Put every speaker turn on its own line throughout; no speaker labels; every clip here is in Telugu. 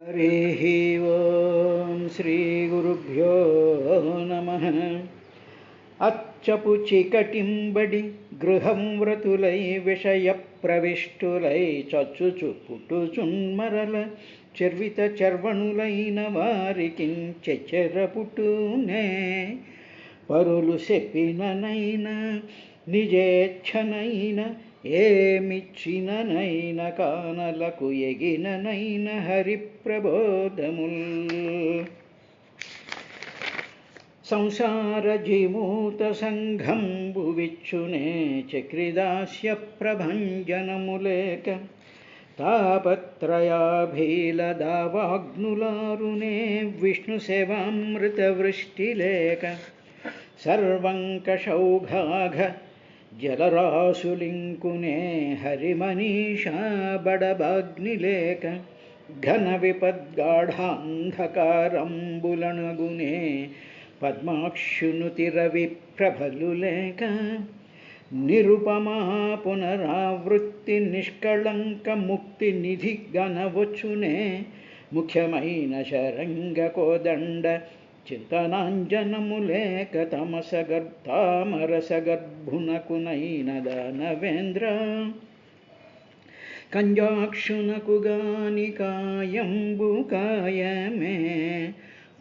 हरिः ओं श्रीगुरुभ्यो नमः। అచ్చపు చీకటింబడి గృహం వ్రతులై విషయప్రవిష్టులై చచ్చుచు పుట్టుచున్మరల చర్విత చర్వణులైన వారికి చెచెర పుట్టునే. పరులు చెప్పిననైనా నిజేచ్ఛనైన ఏమిచ్చిననైన కానలకు ఎగిననైన హరిప్రబోధముల్. సంసార జీమూత సంఘంబు విచ్చునే చక్రిదాస్య ప్రభంజనములేక తాపత్రయాభీల దావాగ్నులారునే విష్ణు సేవామృత వృష్టి లేక సర్వంకషౌఘాఘ జలరాశులింకునే హరిమనీషా బడబాగ్ని లేక ఘన విపద్గాఢాంధకారంబులనగునే పద్మాక్షునుతి రవి ప్రభలు లేక నిరుపమా పునరావృత్తి నిష్కళంక ముక్తి నిధి గనవచ్చునే ముఖ్యమైన శరంగ కోదండ చింతనాంజనము లేక తామరసగర్భునకునైన దానవేంద్ర కంజాక్షునకు గాని కాయంబు కాయమే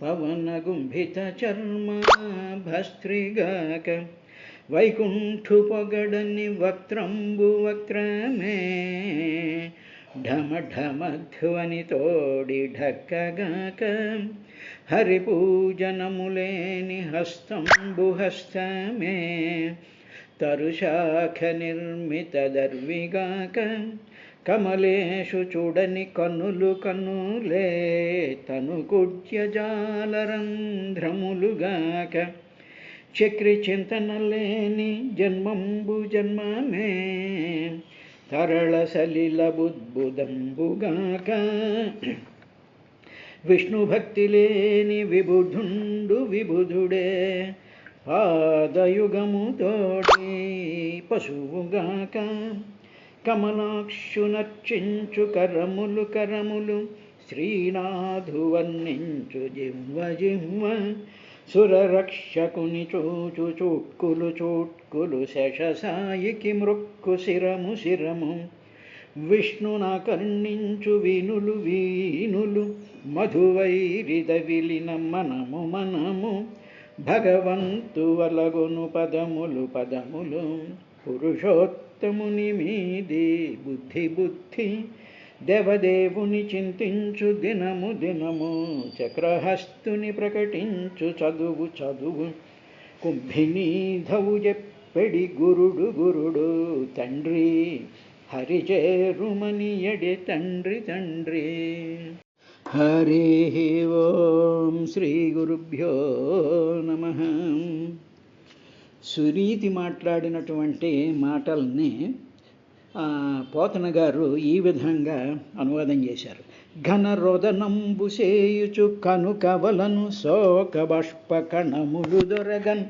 పవనగుంభిత చర్మ భస్త్రిగాక వైకుంఠు పొగడని వక్త్రంబు వక్రమే ఢమ ఢమధ్వని తోడి ఢక్కగాక హరిపూజనములేని హస్తంబు హస్తమే తరుశాఖ నిర్మిత దర్విగాక కమలేషు చూడని కన్నులు కన్నులే తను కుడ్యజాలరంధ్రములుగాక చక్రి చింతన లేని జన్మంబు జన్మమే తరళ సలిల బుద్బుదంబుగాక విష్ణు భక్తి లేని విబుధుండు విబుధుడే పాదయుగము తోడి పశువుగాక కమలాక్షునర్చించు కరములు కరములు శ్రీనాథు వర్ణించు జిహ్వ జిహ్వ సురరక్షకుని చూచు చూట్కులు చూట్కులు శేషసాయికి మృక్కు శిరము శిరము విష్ణున కర్ణించు వీనులు వీనులు మధువైరిద విలిన మనము మనము భగవంతు వలగొను పదములు పదములు పురుషోత్తముని మీది బుద్ధి బుద్ధి దేవదేవుని చింతించు దినము దినము చక్రహస్తుని ప్రకటించు చదువు చదువు కుంభినీధవు చెప్పెడి గురుడు గురుడు తండ్రి హరిచేరుమని ఎడి తండ్రి తండ్రి. హరి ఓం శ్రీ గురుభ్యో నమః. సునీతి మాట్లాడినటువంటి మాటల్ని పోతన గారు ఈ విధంగా అనువాదం చేశారు. ఘన రోదనంబు సేయుచు కనుకవలను శోక బాష్ప కణములు దొరగన్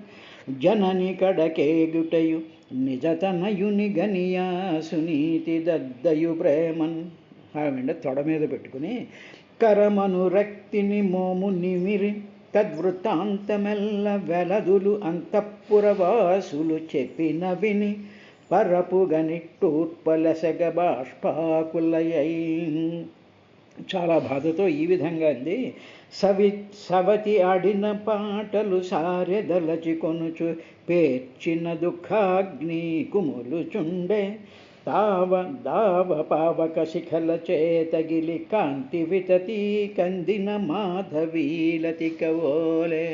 జనని కడకేగుటయు నిజతనయుని గనియా సునీతి దద్దయు ప్రేమన్. ఆవిడ తొడ మీద పెట్టుకుని కరమను రక్తిని మోము నిమిరి తద్వృత్తాంతమెల్ల వెలదులు అంతఃపురవాసులు చెప్పిన విని పరపుగనిట్టూర్పలసగ బాష్పాకులయై. చాలా బాధతో ఈ విధంగా అంది. సవతి ఆడిన పాటలు సారెదలచి కొనుచు పేర్చిన దుఃఖాగ్ని కుములుచుండే దావ పావక శిఖల చేతగిలి కాంతి వితతి కందిన మాధవీలతి కవోలే.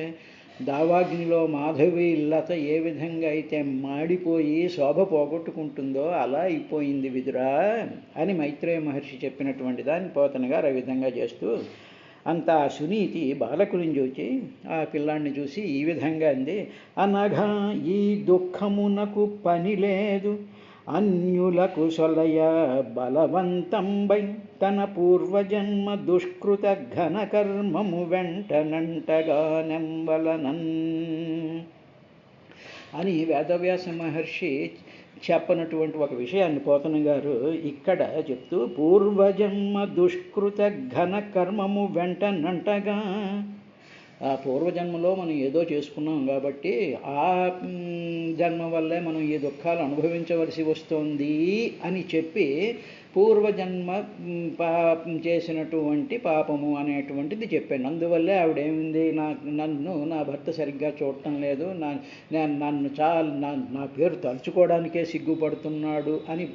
దావాగ్నిలో మాధవీలత ఏ విధంగా అయితే మాడిపోయి శోభ పోగొట్టుకుంటుందో అలా అయిపోయింది విదురా అని మైత్రేయ మహర్షి చెప్పినటువంటి దాన్ని పోతన గారు ఆ విధంగా చేస్తూ అంతా సునీతి బాలకులను చూచి ఆ పిల్లాన్ని చూసి ఈ విధంగా అంది. అనగా ఈ దుఃఖమునకు పని లేదు అన్యులకు సొలయ బలవంతంబై తన పూర్వజన్మ దుష్కృత ఘన కర్మము వెంటనంటగానెంవలనన్ అని వేదవ్యాస మహర్షి చెప్పనటువంటి ఒక విషయాన్ని పోతన గారు ఇక్కడ చెప్తూ, పూర్వజన్మ దుష్కృత ఘన కర్మము వెంటనంటగా, ఆ పూర్వజన్మలో మనం ఏదో చేసుకున్నాం కాబట్టి ఆ జన్మ వల్లే మనం ఈ దుఃఖాలు అనుభవించవలసి వస్తుంది అని చెప్పి, పూర్వజన్మ చేసినటువంటి పాపము అనేటువంటిది చెప్పాను. అందువల్లే ఆవిడేమింది, నన్ను నా భర్త సరిగ్గా చూడటం లేదు, నన్ను నా పేరు తలుచుకోవడానికే సిగ్గుపడుతున్నాడు అని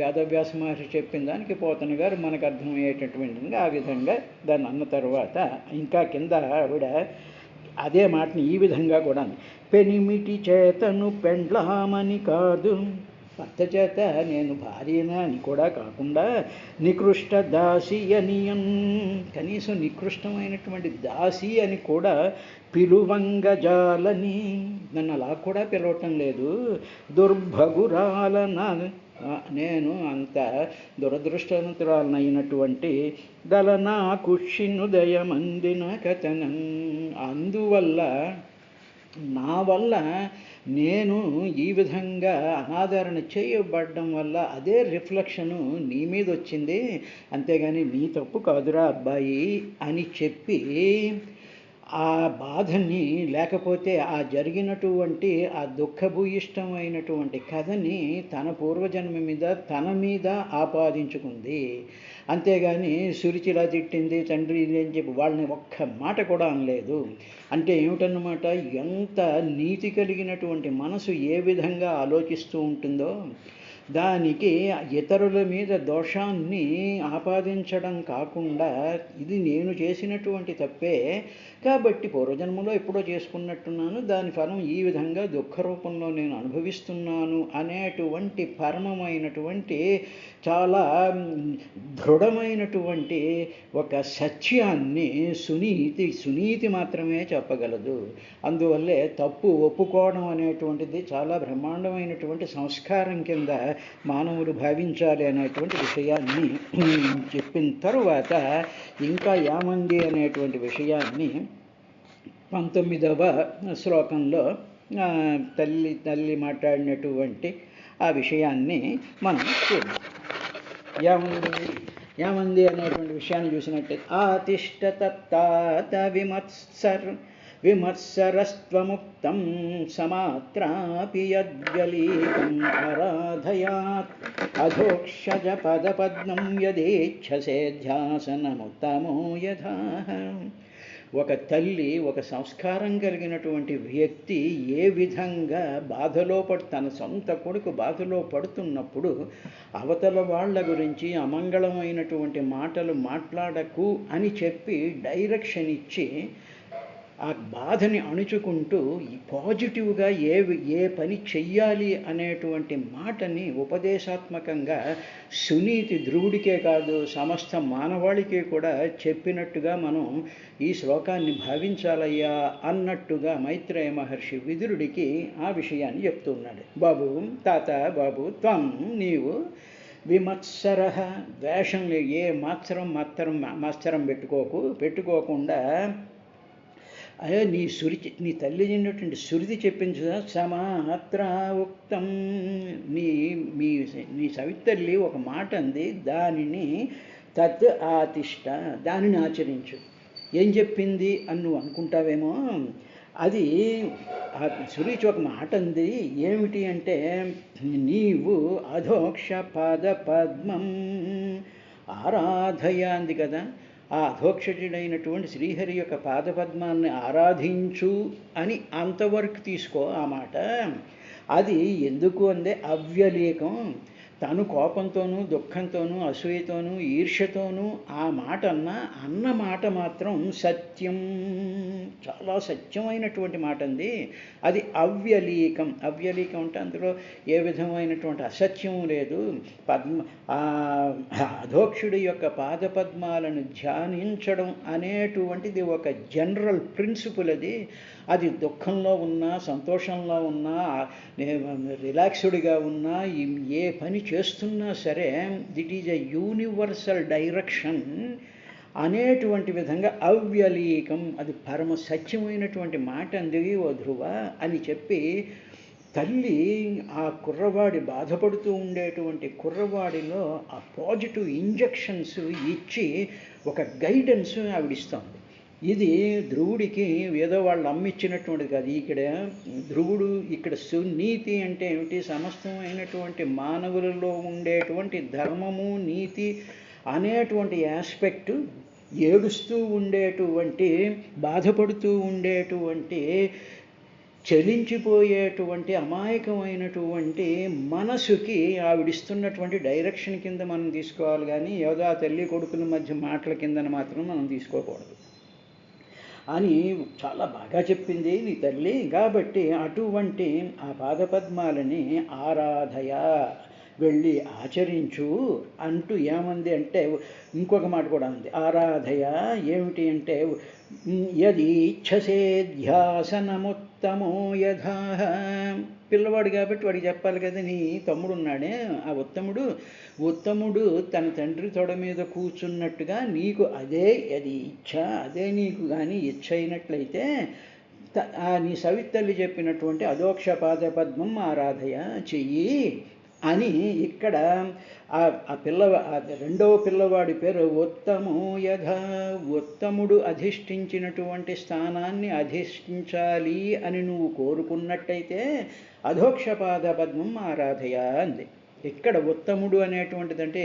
వేదవ్యాస మహర్షి చెప్పిన దానికి పోతన గారు మనకు అర్థమయ్యేటటువంటి ఆ విధంగా దాన్ని అన్న తర్వాత ఇంకా కింద ఆవిడ అదే మాటని ఈ విధంగా కూడా, పెనిమిటి చేతను పెండ్లామని కాదు, భర్త చేత నేను భార్యనా అని కూడా కాకుండా, నికృష్ట దాసి అని, కనీసం నికృష్టమైనటువంటి దాసి అని కూడా పిలువంగజాలని, నన్ను అలా కూడా పిలవటం లేదు, దుర్భగురాలన, నేను అంత దురదృష్టవంతురాలనైనటువంటి దళనా కుషినుదయమందిన కథనం, అందువల్ల నా వల్ల నేను ఈ విధంగా అనాదరణ చేయబడడం వల్ల అదే రిఫ్లెక్షను నీ మీద వచ్చింది, అంతేగాని నీ తప్పు కాదురా అబ్బాయి అని చెప్పి ఆ బాధని, లేకపోతే ఆ జరిగినటువంటి ఆ దుఃఖభూయిష్టమైనటువంటి కథని తన పూర్వజన్మ మీద తన మీద ఆపాదించుకుంది. అంతేగాని సురిచిలా తిట్టింది తండ్రి అని చెప్పి వాళ్ళని ఒక్క మాట కూడా అనలేదు. అంటే ఏమిటన్నమాట, ఎంత నీతి కలిగినటువంటి మనసు ఏ విధంగా ఆలోచిస్తూ ఉంటుందో, దానికి ఇతరుల మీద దోషాన్ని ఆపాదించడం కాకుండా, ఇది నేను చేసినటువంటి తప్పే కాబట్టి పూర్వజన్మలో ఎప్పుడో చేసుకున్నట్టున్నాను, దాని ఫలం ఈ విధంగా దుఃఖ రూపంలో నేను అనుభవిస్తున్నాను అనేటువంటి పరమమైనటువంటి చాలా దృఢమైనటువంటి ఒక సత్యాన్ని సునీతి మాత్రమే చెప్పగలదు. అందువల్లే తప్పు ఒప్పుకోవడం అనేటువంటిది చాలా బ్రహ్మాండమైనటువంటి సంస్కారం కింద మానవులు భావించాలి అనేటువంటి విషయాన్ని చెప్పిన తరువాత ఇంకా యామంది అనేటువంటి విషయాన్ని 19వ శ్లోకంలో తల్లి మాట్లాడినటువంటి ఆ విషయాన్ని మనం చూద్దాం. యామంది అనేటువంటి విషయాన్ని చూసినట్టయితే, ఆతిష్టతత్తాత విమత్సరస్త్వముక్తం సమాత్రాపి యద్గలీకం ఆరాధయాత్ అధోక్షజ పదపద్మం యదేచ్ఛసే ధ్యాసనముత్తమో యథా. ఒక తల్లి, ఒక సంస్కారం కలిగినటువంటి వ్యక్తి ఏ విధంగా బాధలో తన సొంత కొడుకు బాధలో పడుతున్నప్పుడు అవతల వాళ్ళ గురించి అమంగళమైనటువంటి మాటలు మాట్లాడకు అని చెప్పి డైరెక్షన్ ఇచ్చి ఆ బాధని అణుచుకుంటూ పాజిటివ్గా ఏ పని చెయ్యాలి అనేటువంటి మాటని ఉపదేశాత్మకంగా సునీతి ధ్రువుడికే కాదు సమస్త మానవాళికే కూడా చెప్పినట్టుగా మనం ఈ శ్లోకాన్ని భావించాలయ్యా అన్నట్టుగా మైత్రేయ మహర్షి విదురుడికి ఆ విషయాన్ని చెప్తున్నాడు. బాబు, తాత, బాబు, త్వం, నీవు విమత్సర, ద్వేషం ఏ మాత్సరం పెట్టుకోకుండా, అదే నీ తల్లి చెందినటువంటి శృతి చెప్పించు, సమాత్ర ఉక్తం, నీ సవితల్లి ఒక మాట అంది, దానిని తత్ ఆతిష్ట, దానిని ఆచరించు. ఏం చెప్పింది అని నువ్వు అనుకుంటావేమో, అది ఆ సురీచి ఒక మాట అంది, ఏమిటి అంటే, నీవు అధోక్ష పాద పద్మం ఆరాధయ అంది కదా, ఆ అధోక్షజుడైనటువంటి శ్రీహరి యొక్క పాదపద్మాన్ని ఆరాధించు అని అంతవరకు తీసుకో ఆ మాట. అది ఎందుకు అందే, అవ్యలేకం, తను కోపంతోనూ దుఃఖంతోనూ అసూయతోనూ ఈర్ష్యతోనూ ఆ మాట అన్న మాట మాత్రం సత్యం, చాలా సత్యమైనటువంటి మాట అంది. అది అవ్యలీకం అంటే అందులో ఏ విధమైనటువంటి అసత్యం లేదు. అధోక్షుడి యొక్క పాదపద్మాలను ధ్యానించడం అనేటువంటిది ఒక జనరల్ ప్రిన్సిపుల్. అది దుఃఖంలో ఉన్నా, సంతోషంలో ఉన్నా, రిలాక్స్డ్గా ఉన్నా, ఏ పని చేస్తున్నా సరే, దిట్ ఈజ్ ఎ యూనివర్సల్ డైరెక్షన్ అనేటువంటి విధంగా అవ్యలీకం, అది పరమ సత్యమైనటువంటి మాట అంది ఓ ధ్రువ అని చెప్పి తల్లి ఆ కుర్రవాడి బాధపడుతూ ఉండేటువంటి కుర్రవాడిలో ఆ పాజిటివ్ ఇంజెక్షన్స్ ఇచ్చి ఒక గైడెన్స్ ఆవిడిస్తుంది. ఇది ధ్రువుడికి ఏదో వాళ్ళు అమ్మిచ్చినటువంటిది కాదు. ఇక్కడ ధ్రువుడు ఇక్కడ సునీతి అంటే ఏమిటి, సమస్తమైనటువంటి మానవులలో ఉండేటువంటి ధర్మము నీతి అనేటువంటి ఆస్పెక్టు, ఏడుస్తూ ఉండేటువంటి బాధపడుతూ ఉండేటువంటి చలించిపోయేటువంటి అమాయకమైనటువంటి మనసుకి ఆవిడిస్తున్నటువంటి డైరెక్షన్ కింద మనం తీసుకోవాలి, కానీ ఏదో ఆ తల్లి కొడుకుల మధ్య మాటల కిందని మాత్రం మనం తీసుకోకూడదు అని చాలా బాగా చెప్పింది నీ తల్లి. కాబట్టి అటువంటి ఆ పాదపద్మాలని ఆరాధయ, వెళ్ళి ఆచరించు అంటూ ఏమంది అంటే ఇంకొక మాట కూడా ఉంది. ఆరాధయ ఏమిటి అంటే యది ఇచ్ఛసే ధ్యాసనముత్తమో యథా. పిల్లవాడు కాబట్టి వాడికి చెప్పాలి కదా. నీ తమ్ముడు ఉన్నాడే, ఆ ఉత్తముడు తన తండ్రి తొడ మీద కూర్చున్నట్టుగా నీకు అదే అది ఇచ్ఛ, అదే నీకు కానీ ఇచ్ఛ అయినట్లయితే నీ సవితల్లి చెప్పినటువంటి అధోక్ష పాదపద్మం ఆరాధయ చెయ్యి అని ఇక్కడ రెండవ పిల్లవాడి పేరు ఉత్తమో యథా. ఉత్తముడు అధిష్ఠించినటువంటి స్థానాన్ని అధిష్ఠించాలి అని నువ్వు కోరుకున్నట్టయితే అధోక్షపాద పద్మం ఆరాధయ అంది. ఇక్కడ ఉత్తముడు అనేటువంటిదంటే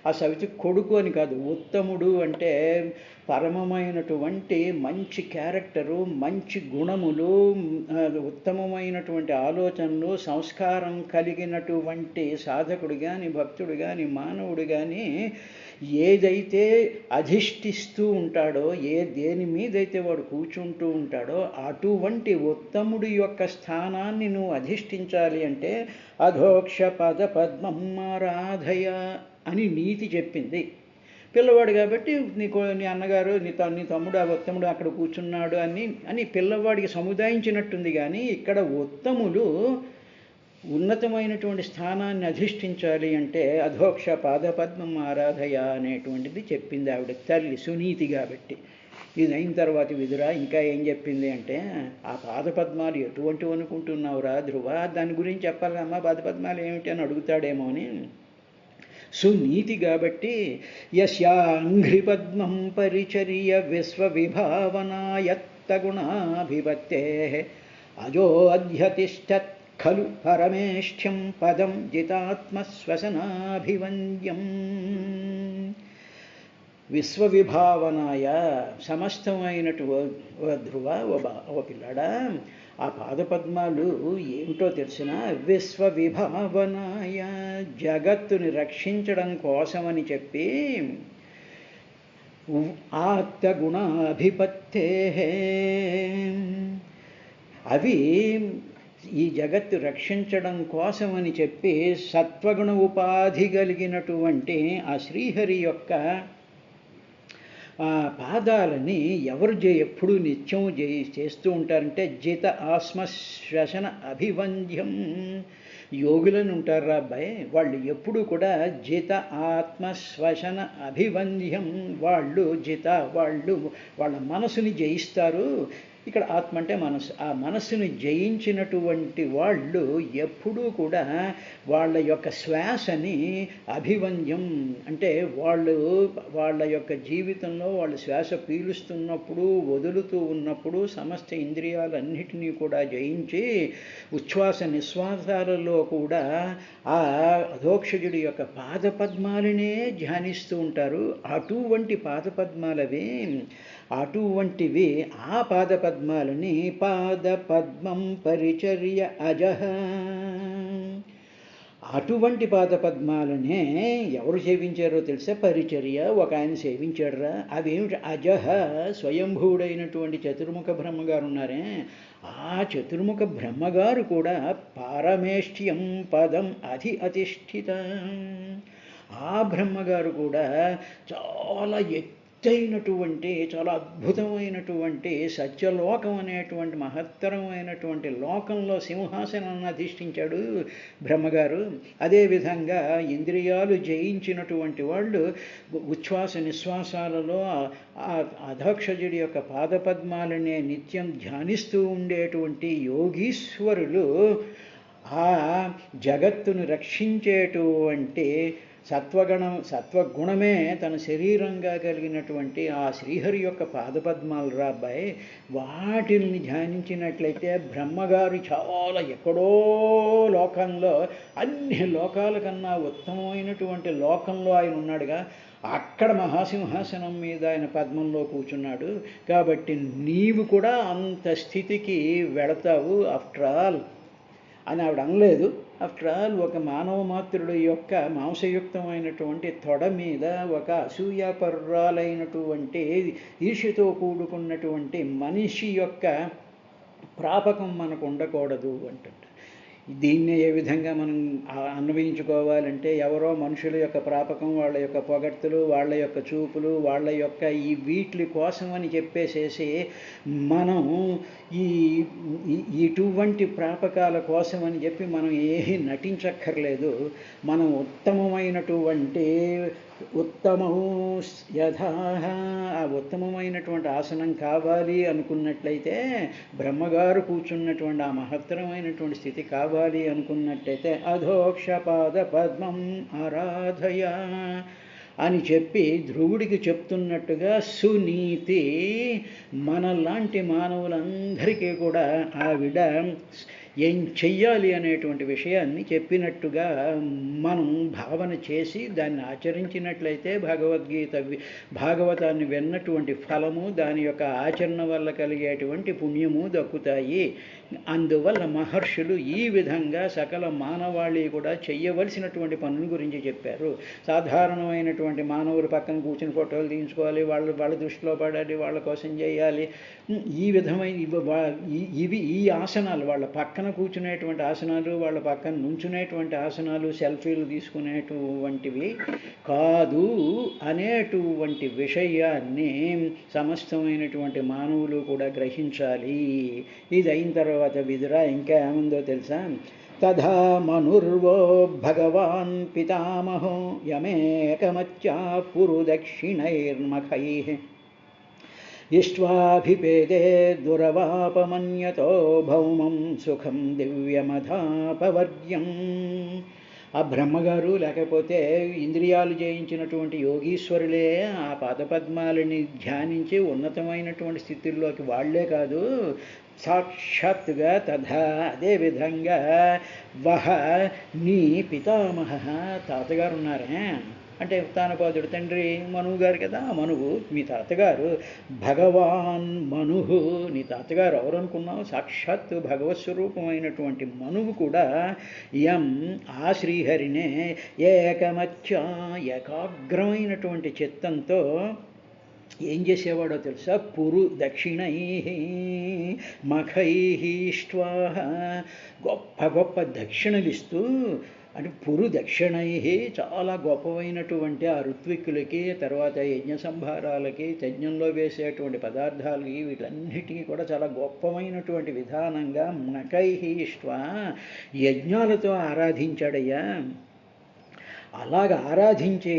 ఆ సవితి కొడుకు అని కాదు. ఉత్తముడు అంటే పరమమైనటువంటి మంచి క్యారెక్టరు, మంచి గుణములు, ఉత్తమమైనటువంటి ఆలోచనలు, సంస్కారం కలిగినటువంటి సాధకుడు కానీ భక్తుడు కానీ మానవుడు కానీ ఏదైతే అధిష్ఠిస్తూ ఉంటాడో, దేని మీదైతే వాడు కూర్చుంటూ ఉంటాడో అటువంటి ఉత్తముడి యొక్క స్థానాన్ని నువ్వు అధిష్ఠించాలి అంటే అధోక్ష పద పద్మం ఆరాధయ అని నీతి చెప్పింది. పిల్లవాడు కాబట్టి నీ అన్నగారు నీ తమ్ముడు ఆ ఉత్తముడు అక్కడ కూర్చున్నాడు అని పిల్లవాడికి సముదాయించినట్టుంది. కానీ ఇక్కడ ఉత్తములు ఉన్నతమైనటువంటి స్థానాన్ని అధిష్ఠించాలి అంటే అధోక్ష పాదపద్మం ఆరాధయ అనేటువంటిది చెప్పింది ఆవిడ తల్లి సునీతి కాబట్టి. ఇది అయిన తర్వాత విదురా ఇంకా ఏం చెప్పింది అంటే ఆ పాదపద్మాలు ఎటువంటి అనుకుంటున్నావురా ధ్రువ, దాని గురించి చెప్పాలి అమ్మా, పాదపద్మాలు ఏమిటి అని అడుగుతాడేమో అని. సునీతి కాబట్టి యస్యాంఘ్రిపద్మం పరిచర్య విశ్వవిభావనాయత్తగుణాభివత్తే అజో అధ్యతిష్టత్ ఖలు పరమేష్ఠ్యం పదం జితాత్మశ్వసనాభివంద్యం. విశ్వవిభావనాయ సమస్తమైనటు ధ్రువ ఓ పిల్లాడా, ఆ పాదపద్మాలు ఏమిటో తెలిసిన విశ్వవిభావనాయ జగత్తుని రక్షించడం కోసమని చెప్పి ఆత్మగుణాభిపత్తే అవి ఈ జగత్తు రక్షించడం కోసమని చెప్పి సత్వగుణ ఉపాధి కలిగినటువంటి ఆ శ్రీహరి యొక్క పాదాలని ఎవరు ఎప్పుడు నిత్యం చేస్తూ ఉంటారంటే జిత ఆత్మశ్వసన అభివంద్యం. యోగులను ఉంటారా అబ్బాయి, వాళ్ళు ఎప్పుడు కూడా జిత ఆత్మశ్వసన అభివంద్యం, వాళ్ళు వాళ్ళ మనసుని జయిస్తారు. ఇక్కడ ఆత్మ అంటే మనసు, ఆ మనసుని జయించినటువంటి వాళ్ళు ఎప్పుడూ కూడా వాళ్ళ యొక్క శ్వాసని అభివంద్యం అంటే వాళ్ళ యొక్క జీవితంలో వాళ్ళు శ్వాస పీలుస్తున్నప్పుడు వదులుతూ ఉన్నప్పుడు సమస్త ఇంద్రియాలన్నిటినీ కూడా జయించి ఉచ్ఛ్వాస నిశ్వాసాలలో కూడా ఆ అధోక్షజుడి యొక్క పాదపద్మాలనే ధ్యానిస్తూ ఉంటారు. అటువంటి పాదపద్మాలవి, అటువంటివి ఆ పాదపద్మాలని పాదపద్మం పరిచర్య అజహ, అటువంటి పాదపద్మాలనే ఎవరు సేవించారో తెలుసా? పరిచర్య ఒక ఆయన సేవించాడురా. అవేమిటి? అజహ, స్వయంభూడైనటువంటి చతుర్ముఖ బ్రహ్మగారు ఉన్నారే, ఆ చతుర్ముఖ బ్రహ్మగారు కూడా పారమేష్ట్యం పదం అధిష్ఠిత, ఆ బ్రహ్మగారు కూడా చాలా ఎత్తైనటువంటి చాలా అద్భుతమైనటువంటి సత్యలోకం అనేటువంటి మహత్తరమైనటువంటి లోకంలో సింహాసనాన్ని అధిష్ఠించాడు బ్రహ్మగారు. అదేవిధంగా ఇంద్రియాలు జయించినటువంటి వాళ్ళు ఉచ్ఛ్వాస నిశ్వాసాలలో అధోక్షజుడి యొక్క పాదపద్మాలనే నిత్యం ధ్యానిస్తూ ఉండేటువంటి యోగీశ్వరులు ఆ జగత్తును రక్షించేటువంటి సత్వగుణమే తన శరీరంగా కలిగినటువంటి ఆ శ్రీహరి యొక్క పాదపద్మాలు రాబ్బాయి. వాటిని ధ్యానించినట్లయితే బ్రహ్మగారు చాలా ఎక్కడో లోకంలో, అన్ని లోకాల కన్నా ఉత్తమమైనటువంటి లోకంలో ఆయన ఉన్నాడుగా, అక్కడ మహాసింహాసనం మీద ఆయన పద్మంలో కూర్చున్నాడు. కాబట్టి నీవు కూడా అంత స్థితికి వెళతావు ఆఫ్టర్ ఆల్ అని ఆవిడ అనలేదు. ఆఫ్టర్ ఆల్ ఒక మానవ మాతృడు యొక్క మాంసయుక్తమైనటువంటి తొడ మీద ఒక అసూయాపరురాలైనటువంటి ఈర్ష్యతో కూడుకున్నటువంటి మనిషి యొక్క ప్రాపకం మనకు ఉండకూడదు అంటుంటారు. దీన్నే ఏ విధంగా మనం అన్వయించుకోవాలంటే, ఎవరో మనుషుల యొక్క ప్రాపకం, వాళ్ళ యొక్క పొగడ్తలు, వాళ్ళ యొక్క చూపులు, వాళ్ళ యొక్క ఈ వీటి కోసం అని చెప్పేసేసి మనం ఇటువంటి ప్రాపకాల కోసం అని చెప్పి మనం ఏమీ నటించక్కర్లేదు. మనం ఉత్తమమైనటువంటి యథా ఆ ఉత్తమమైనటువంటి ఆసనం కావాలి అనుకున్నట్లయితే, బ్రహ్మగారు కూర్చున్నటువంటి ఆ మహత్తరమైనటువంటి స్థితి కావాలి అనుకున్నట్లయితే అధోక్షపాద పద్మం ఆరాధయ అని చెప్పి ధ్రువుడికి చెప్తున్నట్టుగా సునీతి మనలాంటి మానవులందరికీ కూడా ఆవిడ ఏం చెయ్యాలి అనేటువంటి విషయాన్ని చెప్పినట్టుగా మనం భావన చేసి దాన్ని ఆచరించినట్లయితే భాగవతాన్ని విన్నటువంటి ఫలము, దాని యొక్క ఆచరణ వల్ల కలిగేటువంటి పుణ్యము దక్కుతాయి. అందువల్ల మహర్షులు ఈ విధంగా సకల మానవాళి కూడా చెయ్యవలసినటువంటి పనుల గురించి చెప్పారు. సాధారణమైనటువంటి మానవులు పక్కన కూర్చుని ఫోటోలు తీయించుకోవాలి, వాళ్ళ దృష్టిలో పడాలి, వాళ్ళ కోసం చేయాలి, ఈ విధమైన ఇవి ఈ ఆసనాలు, వాళ్ళ పక్కన కూర్చునేటువంటి ఆసనాలు, వాళ్ళ పక్కన నుంచునేటువంటి ఆసనాలు, సెల్ఫీలు తీసుకునేటువంటివి కాదు అనేటువంటి విషయాన్ని సమస్తమైనటువంటి మానవులు కూడా గ్రహించాలి. ఇది అయిన తర్వాత విదురా ఇంకా ఏముందో తెలుసా? తథా మనుర్వో భగవాన్ పితామహో యమేకమత్యా పురు దక్షిణైర్మఖైః ఇష్ట్వాభిపేదే దురవాపమన్యతో భౌమం సుఖం దివ్యమధాపవర్గ్యం. ఆ బ్రహ్మగారు లేకపోతే ఇంద్రియాలు జయించినటువంటి యోగీశ్వరులే ఆ పాదపద్మాలని ధ్యానించి ఉన్నతమైనటువంటి స్థితుల్లోకి వాళ్లే కాదు, సాక్షాత్తుగా తథా అదేవిధంగా వహ నీ పితామహ తాతగారు ఉన్నారే అంటే తానపాదుడు తండ్రి మనువు గారు కదా, మనువు మీ తాతగారు భగవాన్ మనుహు. నీ తాతగారు ఎవరు అనుకున్నావు? సాక్షాత్తు భగవత్ స్వరూపమైనటువంటి మనువు కూడా ఆ శ్రీహరినే ఏకాగ్రమైనటువంటి చిత్తంతో ఏం చేసేవాడో తెలుసా? పురు దక్షిణై మఖైష్ట్వా గొప్ప గొప్ప దక్షిణలిస్తూ, అంటే పురు దక్షిణై చాలా గొప్పవైనటువంటి ఆ ఋత్విక్కులకి, తర్వాత యజ్ఞ సంభారాలకి, యజ్ఞంలో వేసేటువంటి పదార్థాలకి, వీటన్నిటికీ కూడా చాలా గొప్పమైనటువంటి విధానంగా నకైష్ట్వా యజ్ఞాలతో ఆరాధించాడయ్యా. అలాగ ఆరాధించే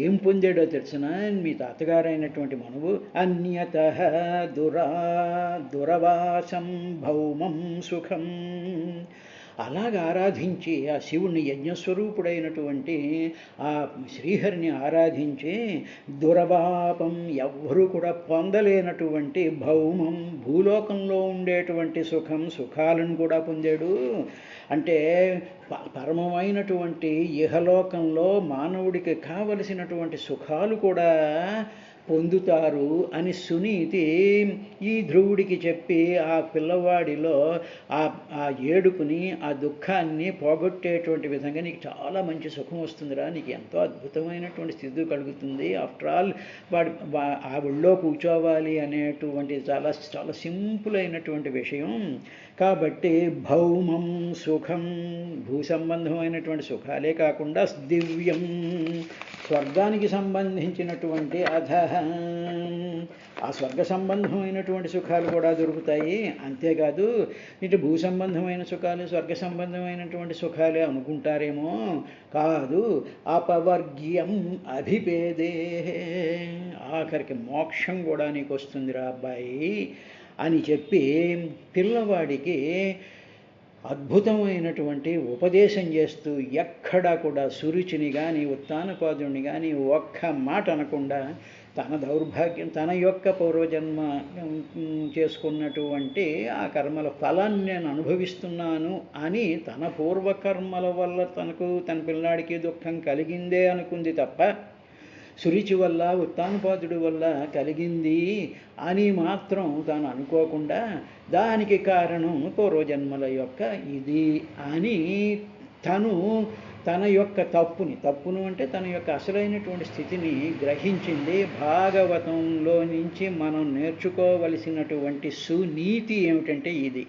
ఏం పొందాడో తెలిసిన మీ తాతగారైనటువంటి మనువు అన్యత దురవాసం భౌమం సుఖం. అలాగ ఆరాధించి ఆ శివుణ్ణి యజ్ఞస్వరూపుడైనటువంటి ఆ శ్రీహరిని ఆరాధించి దురవాపం ఎవ్వరూ కూడా పొందలేనటువంటి భౌమం భూలోకంలో ఉండేటువంటి సుఖాలను కూడా పొందాడు. అంటే పరమమైనటువంటి ఇహలోకంలో మానవుడికి కావలసినటువంటి సుఖాలు కూడా పొందుతారు అని సునీతి ఈ ధ్రువుడికి చెప్పి ఆ పిల్లవాడిలో ఆ ఏడుపుని, ఆ దుఃఖాన్ని పోగొట్టేటువంటి విధంగా నీకు చాలా మంచి సుఖం వస్తుందిరా, నీకు ఎంతో అద్భుతమైనటువంటి స్థితి కలుగుతుంది, ఆఫ్టర్ ఆల్ ఆ ఒళ్ళో కూర్చోవాలి అనేటువంటి చాలా చాలా సింపుల్ అయినటువంటి విషయం. కాబట్టి భౌమం సుఖం భూ సంబంధమైనటువంటి సుఖాలే కాకుండా దివ్యం స్వర్గానికి సంబంధించినటువంటి ఆ స్వర్గ సంబంధమైనటువంటి సుఖాలు కూడా దొరుకుతాయి. అంతేకాదు ఇటు భూ సంబంధమైన సుఖాలు స్వర్గ సంబంధమైనటువంటి సుఖాలే అనుకుంటారేమో, కాదు అపవర్గ్యం అభిపేదే, ఆఖరికి మోక్షం కూడా నీకు వస్తుందిరా అబ్బాయి అని చెప్పి పిల్లవాడికి అద్భుతమైనటువంటి ఉపదేశం చేస్తూ ఎక్కడా కూడా సురుచిని కానీ ఉత్తానపాదుని కానీ ఒక్క మాట అనకుండా తన దౌర్భాగ్యం తన యొక్క పూర్వజన్మ చేసుకున్నటువంటి ఆ కర్మల ఫలాన్ని నేను అనుభవిస్తున్నాను అని తన పూర్వకర్మల వల్ల తన పిల్లాడికి దుఃఖం కలిగిందే అనుకుంది తప్ప సురుచి వల్ల ఉత్తానపాదుడి వల్ల కలిగింది అని మాత్రం తాను అనుకోకుండా దానికి కారణం పూర్వజన్మల యొక్క ఇది అని తన యొక్క తప్పును అంటే తన యొక్క అసలైనటువంటి స్థితిని గ్రహించింది. భాగవతంలో నుంచి మనం నేర్చుకోవలసినటువంటి సునీతి ఏమిటంటే ఇది.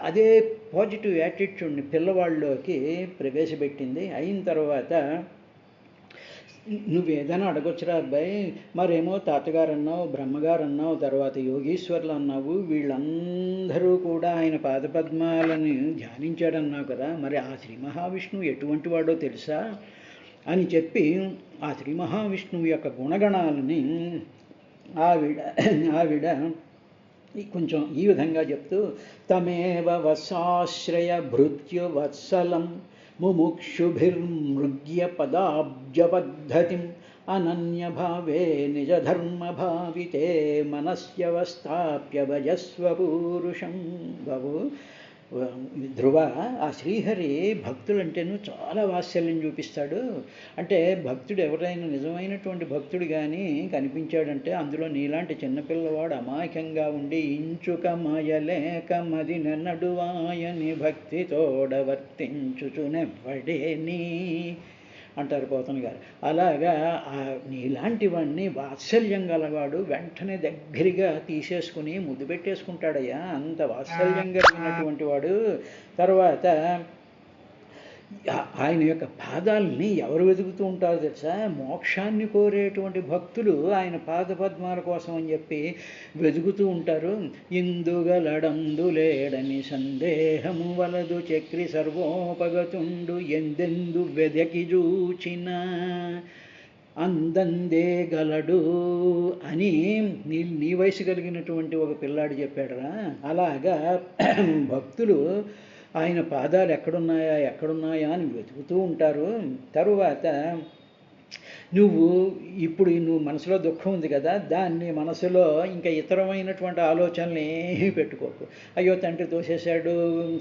అదే పాజిటివ్ యాటిట్యూడ్ని పిల్లవాళ్ళలోకి ప్రవేశపెట్టింది. అయిన తర్వాత నువ్వేదైనా అడగొచ్చురా అబ్బాయి, మరేమో తాతగారు అన్నావు, బ్రహ్మగారు అన్నావు, తర్వాత యోగీశ్వర్లు అన్నావు, వీళ్ళందరూ కూడా ఆయన పాదపద్మాలని ధ్యానించాడన్నావు కదా, మరి ఆ శ్రీ మహావిష్ణువు ఎటువంటి వాడో తెలుసా అని చెప్పి ఆ శ్రీ మహావిష్ణువు యొక్క గుణగణాలని ఆవిడ కొంచెం ఈ విధంగా చెప్తూ తమేవ వసాశ్రయ భృత్యువత్సలం ముముక్షుభిర్మృగ్య పదాబ్జపద్ధతిం అనన్యభావే నిజధర్మభావితే మనస్యవస్థాప్య భజస్వ పూరుషం. బాబు ధ్రువ, ఆ శ్రీహరి భక్తులంటేను చాలా వాత్సల్యం చూపిస్తాడు. అంటే భక్తుడు ఎవరైనా నిజమైనటువంటి భక్తుడు కానీ కనిపించాడంటే అందులో నీలాంటి చిన్నపిల్లవాడు అమాయకంగా ఉండి ఇంచుక మాయలేక మదిన నడువాయని భక్తితోడ వర్తించుచునెవ్వడేని అంటారు పోతన గారు. అలాగా నీలాంటివన్నీ వాత్సల్యం గలవాడు వెంటనే దగ్గరగా తీసేసుకుని ముద్దు పెట్టేసుకుంటాడయ్యా, అంత వాత్సల్యం కలిగినటువంటి వాడు. తర్వాత ఆయన యొక్క పాదాలని ఎవరు వెతుకుతూ ఉంటారో తెలుసా? మోక్షాన్ని కోరేటువంటి భక్తులు ఆయన పాదపద్మాల కోసం అని చెప్పి వెతుకుతూ ఉంటారు. ఇందుగలడందులేడని సందేహము వలదు చక్రి సర్వోపగతుండు ఎందెందు వెదకి చూచిన అందందే గలడు అని నీ వయసు కలిగినటువంటి ఒక పిల్లాడు చెప్పాడురా. అలాగా భక్తులు ఆయన పాదాలు ఎక్కడున్నాయా అని వెతుకుతూ ఉంటారు. తరువాత ఇప్పుడు మనసులో దుఃఖం ఉంది కదా, దాన్ని మనసులో ఇంకా ఇతరమైనటువంటి ఆలోచనలు ఏమీ పెట్టుకోకు. అయ్యో తండ్రి తోసేశాడు,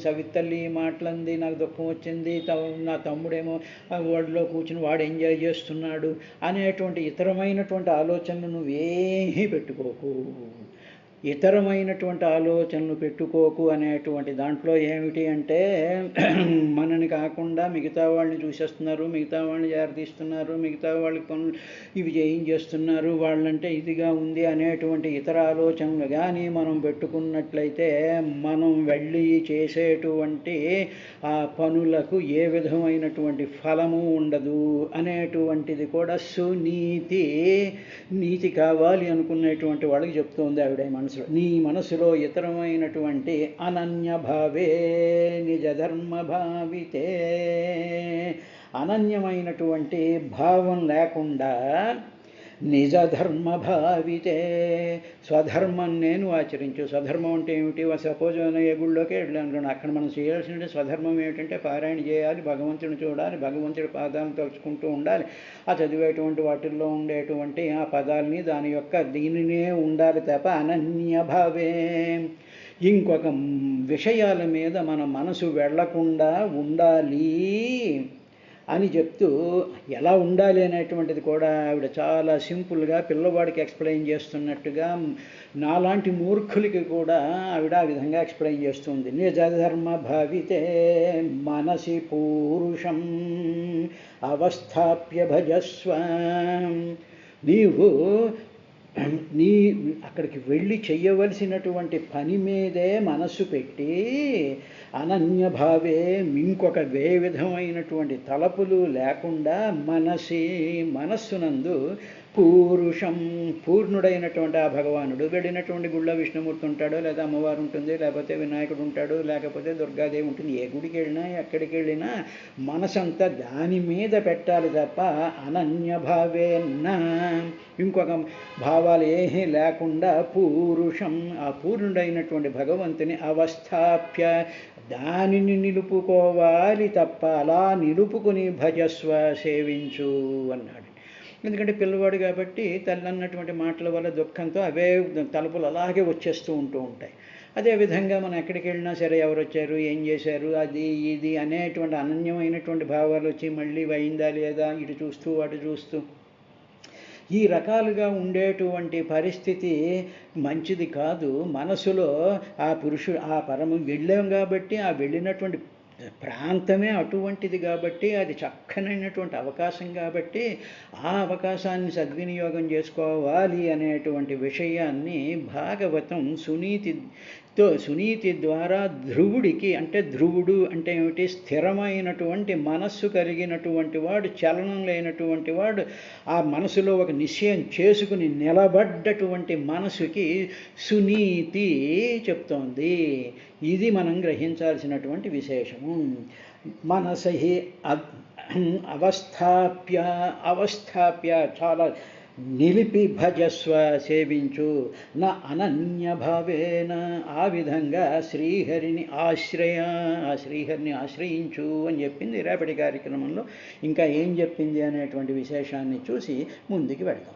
సవితల్లి మాటలంది, నాకు దుఃఖం వచ్చింది, నా తమ్ముడేమో వాడిలో కూర్చుని వాడు ఎంజాయ్ చేస్తున్నాడు అనేటువంటి ఇతరమైనటువంటి ఆలోచనలు నువ్వేమీ పెట్టుకోకు. ఇతరమైనటువంటి ఆలోచనలు పెట్టుకోకు అనేటువంటి దాంట్లో ఏమిటి అంటే మనని కాకుండా మిగతా వాళ్ళని చూసేస్తున్నారు, మిగతా వాళ్ళని జాగ్రత్తీస్తున్నారు, మిగతా వాళ్ళకి పనులు ఇవి చేయించేస్తున్నారు, వాళ్ళంటే ఇదిగా ఉంది అనేటువంటి ఇతర ఆలోచనలు కానీ మనం పెట్టుకున్నట్లయితే మనం వెళ్ళి చేసేటువంటి ఆ పనులకు ఏ విధమైనటువంటి ఫలము ఉండదు అనేటువంటిది కూడా సునీతి. నీతి కావాలి అనుకునేటువంటి వాళ్ళకి చెప్తుంది ఆవిడ మనసులో. నీ మనసులో ఇతరమైనటువంటి అనన్యభావే నిజధర్మభావితే, అనన్యమైనటువంటి భావం లేకుండా నిజధర్మభావితే, స్వధర్మం నేను ఆచరించు. స్వధర్మం అంటే ఏమిటి? సపోజ్ ఏ గుళ్ళోకి వెళ్ళాను, అక్కడ మనం చేయాల్సిన స్వధర్మం ఏమిటంటే పారాయణ చేయాలి, భగవంతుని చూడాలి, భగవంతుడి పాదాలను తలుచుకుంటూ ఉండాలి, ఆ చదివేటువంటి వాటిల్లో ఉండేటువంటి ఆ పదాలని దాని యొక్క దీనినే ఉండాలి తప్ప అనన్యభావే ఇంకొక విషయాల మీద మన మనసు వెళ్లకుండా ఉండాలి అని చెప్తూ ఎలా ఉండాలి అనేటువంటిది కూడా ఆవిడ చాలా సింపుల్గా పిల్లవాడికి ఎక్స్ప్లెయిన్ చేస్తున్నట్టుగా నాలాంటి మూర్ఖులకి కూడా ఆవిడ ఆ విధంగా ఎక్స్ప్లెయిన్ చేస్తుంది. నిజధర్మ భావితే మనసి పూరుషం అవస్థాప్య భజస్వ. నీ అక్కడికి వెళ్ళి చెయ్యవలసినటువంటి పని మీదే మనస్సు పెట్టి అనన్యభావే ఇంకొక ఏ విధమైనటువంటి తలపులు లేకుండా మనస్సునందు పూరుషం పూర్ణుడైనటువంటి ఆ భగవానుడు వెళ్ళినటువంటి గుళ్ళో విష్ణుమూర్తి ఉంటాడో, లేదా అమ్మవారు ఉంటుంది, లేకపోతే వినాయకుడు ఉంటాడు, లేకపోతే దుర్గాదేవి ఉంటుంది. ఏ గుడికి వెళ్ళినా ఎక్కడికి వెళ్ళినా మనసంతా దాని మీద పెట్టాలి తప్ప అనన్యభావేన ఇంకొక భావాలు ఏమీ లేకుండా పూరుషం ఆ పూర్ణుడైనటువంటి భగవంతుని అవస్థాప్య దానిని నిలుపుకోవాలి తప్ప అలా నిలుపుకుని భజస్వ సేవించు అన్నాడు. ఎందుకంటే పిల్లవాడు కాబట్టి తల్లి అన్నటువంటి మాటల వల్ల దుఃఖంతో అవే తలుపులు అలాగే వచ్చేస్తూ ఉంటాయి. అదేవిధంగా మనం ఎక్కడికి వెళ్ళినా సరే ఎవరు వచ్చారు, ఏం చేశారు, అది ఇది అనేటువంటి అనన్యమైనటువంటి భావాలు వచ్చి మళ్ళీ అయిందా లేదా ఇటు చూస్తూ అటు చూస్తూ ఈ రకాలుగా ఉండేటువంటి పరిస్థితి మంచిది కాదు. మనసులో ఆ పురుషుడు ఆ పరము వెళ్ళాం కాబట్టి ఆ వెళ్ళినటువంటి ప్రాంతమే అటువంటిది కాబట్టి అది చక్కనైనటువంటి అవకాశం కాబట్టి ఆ అవకాశాన్ని సద్వినియోగం చేసుకోవాలి అనేటువంటి విషయాన్ని భాగవతం సునీతి ద్వారా ధ్రువుడికి, అంటే ధ్రువుడు అంటే ఏమిటి, స్థిరమైనటువంటి మనస్సు కలిగినటువంటి వాడు, చలనం లేనటువంటి వాడు, ఆ మనసులో ఒక నిశ్చయం చేసుకుని నిలబడ్డటువంటి మనసుకి సునీతి చెప్తోంది. ఇది మనం గ్రహించాల్సినటువంటి విశేషము. మనసహి అవస్థాప్య చాలా నిలిపి భజస్వ సేవించు, నా అనన్యభావేన ఆ విధంగా శ్రీహరిని ఆశ్రయించు అని చెప్పింది రేపటి కార్యక్రమంలో. ఇంకా ఏం చెప్పింది అనేటువంటి విశేషాన్ని చూసి ముందుకు వెళ్దాం.